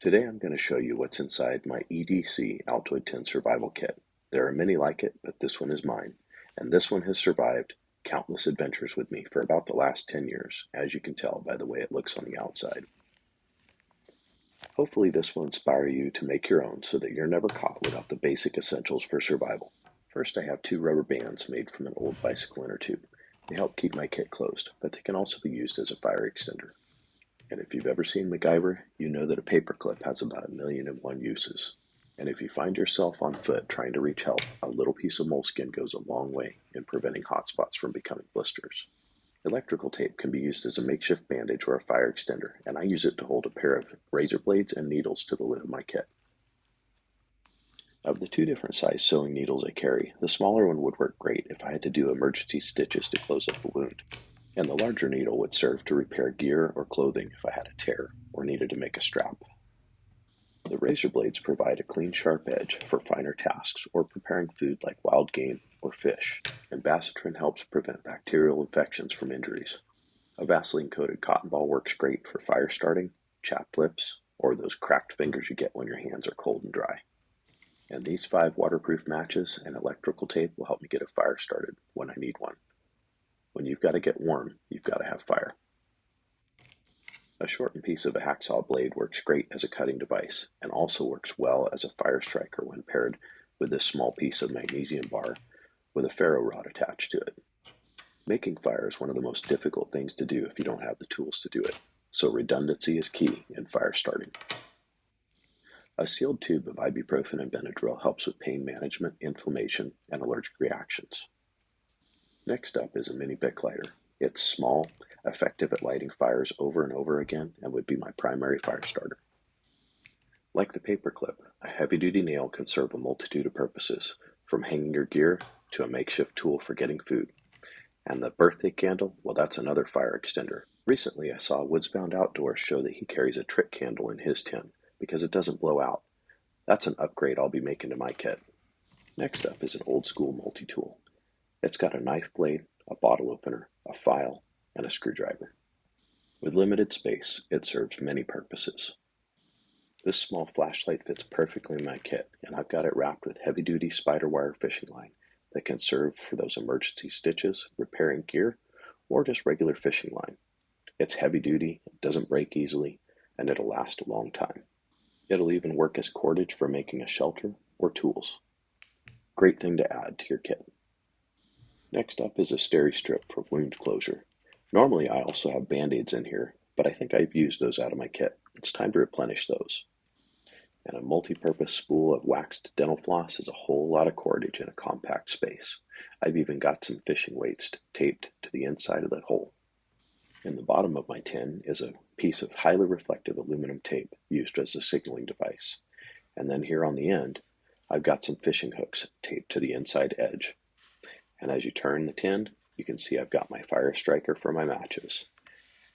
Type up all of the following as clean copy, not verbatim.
Today I'm going to show you what's inside my EDC Altoid Tin Survival Kit. There are many like it, but this one is mine, and this one has survived countless adventures with me for about the last 10 years, as you can tell by the way it looks on the outside. Hopefully this will inspire you to make your own so that you're never caught without the basic essentials for survival. First, I have 2 rubber bands made from an old bicycle inner tube. They help keep my kit closed, but they can also be used as a fire extender. And if you've ever seen MacGyver, you know that a paperclip has about 1,000,001 uses. And if you find yourself on foot trying to reach help, a little piece of moleskin goes a long way in preventing hot spots from becoming blisters. Electrical tape can be used as a makeshift bandage or a fire extender, and I use it to hold a pair of razor blades and needles to the lid of my kit. Of the 2 different size sewing needles I carry, the smaller one would work great if I had to do emergency stitches to close up a wound, and the larger needle would serve to repair gear or clothing if I had a tear or needed to make a strap. The razor blades provide a clean, sharp edge for finer tasks or preparing food like wild game or fish, and Bacitrine helps prevent bacterial infections from injuries. A Vaseline-coated cotton ball works great for fire starting, chapped lips, or those cracked fingers you get when your hands are cold and dry. And these 5 waterproof matches and electrical tape will help me get a fire started when I need one. When you've got to get warm, you've got to have fire. A shortened piece of a hacksaw blade works great as a cutting device and also works well as a fire striker when paired with this small piece of magnesium bar with a ferro rod attached to it. Making fire is one of the most difficult things to do if you don't have the tools to do it, so redundancy is key in fire starting. A sealed tube of ibuprofen and Benadryl helps with pain management, inflammation, and allergic reactions. Next up is a mini Bic lighter. It's small, effective at lighting fires over and over again, and would be my primary fire starter. Like the paperclip, a heavy-duty nail can serve a multitude of purposes, from hanging your gear to a makeshift tool for getting food. And the birthday candle, well, that's another fire extender. Recently, I saw Woodsbound Outdoors show that he carries a trick candle in his tin because it doesn't blow out. That's an upgrade I'll be making to my kit. Next up is an old-school multi-tool. It's got a knife blade, a bottle opener, a file, and a screwdriver. With limited space, it serves many purposes. This small flashlight fits perfectly in my kit, and I've got it wrapped with heavy-duty spider wire fishing line that can serve for those emergency stitches, repairing gear, or just regular fishing line. It's heavy-duty, it doesn't break easily, and it'll last a long time. It'll even work as cordage for making a shelter or tools. Great thing to add to your kit. Next up is a Steri-Strip for wound closure. Normally I also have Band-Aids in here, but I think I've used those out of my kit. It's time to replenish those. And a multi-purpose spool of waxed dental floss is a whole lot of cordage in a compact space. I've even got some fishing weights taped to the inside of the hole. In the bottom of my tin is a piece of highly reflective aluminum tape used as a signaling device. And then here on the end, I've got some fishing hooks taped to the inside edge. And as you turn the tin, you can see I've got my fire striker for my matches.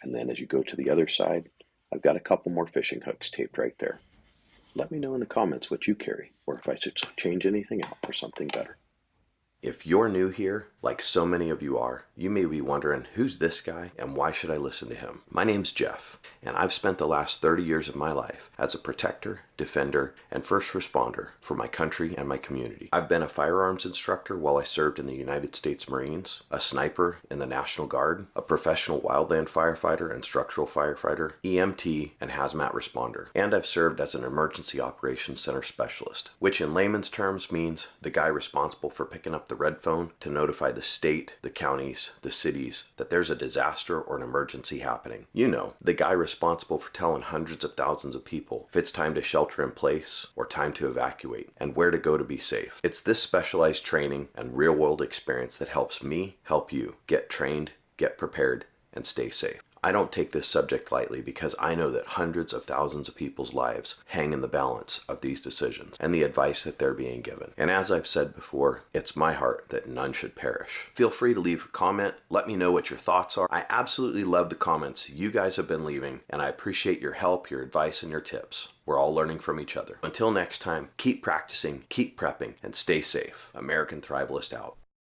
And then as you go to the other side, I've got a couple more fishing hooks taped right there. Let me know in the comments what you carry, or if I should change anything out for something better. If you're new here, like so many of you are, you may be wondering, who's this guy and why should I listen to him? My name's Jeff, and I've spent the last 30 years of my life as a protector, defender, and first responder for my country and my community. I've been a firearms instructor while I served in the United States Marines, a sniper in the National Guard, a professional wildland firefighter and structural firefighter, EMT, and hazmat responder. And I've served as an emergency operations center specialist, which in layman's terms means the guy responsible for picking up the red phone to notify the state, the counties, the cities that there's a disaster or an emergency happening. You know, the guy responsible for telling hundreds of thousands of people if it's time to shelter in place or time to evacuate and where to go to be safe. It's this specialized training and real-world experience that helps me help you get trained, get prepared, and stay safe. I don't take this subject lightly because I know that hundreds of thousands of people's lives hang in the balance of these decisions and the advice that they're being given. And as I've said before, it's my heart that none should perish. Feel free to leave a comment. Let me know what your thoughts are. I absolutely love the comments you guys have been leaving, and I appreciate your help, your advice, and your tips. We're all learning from each other. Until next time, keep practicing, keep prepping, and stay safe. American Thrivalist out.